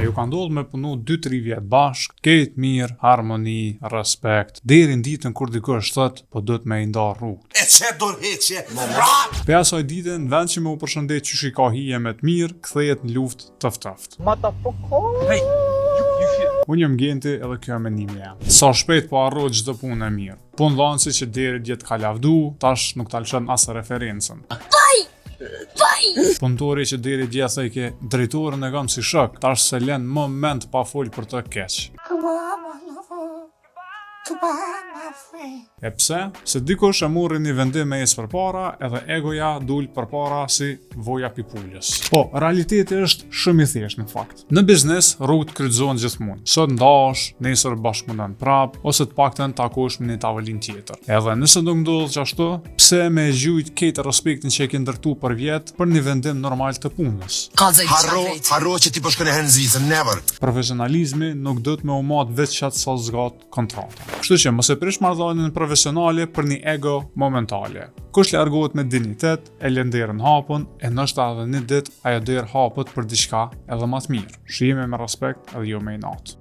ju ka ndodhur me punu 2-3 vjet bashk, ketë mirë, harmoni, respekt, deri në ditën kur dikush thot, po do të më i nda rrugë. E çe dorëheqje. Pe asaj dite, në vend që me u përshëndet qysh i ka hije me të mirë, kthehet në luftë tëft. Unë jam Genti edhe kjo e menimi jam. Sa shpejt po harrohet çdo punë e mirë. Po ndonse që deri dje ka lavdu, tash nuk ta lëshon as referencën. Punëtori që deri dje thej ke drejtorën e kam si shok, tash se len moment pa fol për të keq. E pse? Se dikush e morri një vendim me ecë përpara, edhe egoja dul përpara si voja pipullës. Po, realiteti është shumë i thjeshtë në fakt. Në biznes rrugët kryqëzohen gjithmonë. Sot ndash, nesër bashkëpunon prap, ose të paktën takosh me një tavolinë tjetër. Edhe nëse do ndodh ashtu, pse me gjujt këtë respektin që e ke ndërtu për vjet për një vendim normal të punës? Harro që ti po shkon e Henzvicën, never. Profesionalizmi nuk do të më umat veç qatë sa zgat kontrata. Kështu që mos e prish marrëdhënien profesionale për një ego momentale. Kush largohet me dinjitet, e lën derën hapun, e ndoshta edhe një ditë ajo derë hapet për diçka edhe më të mirë. Shihemi me respekt edhe jo me inat.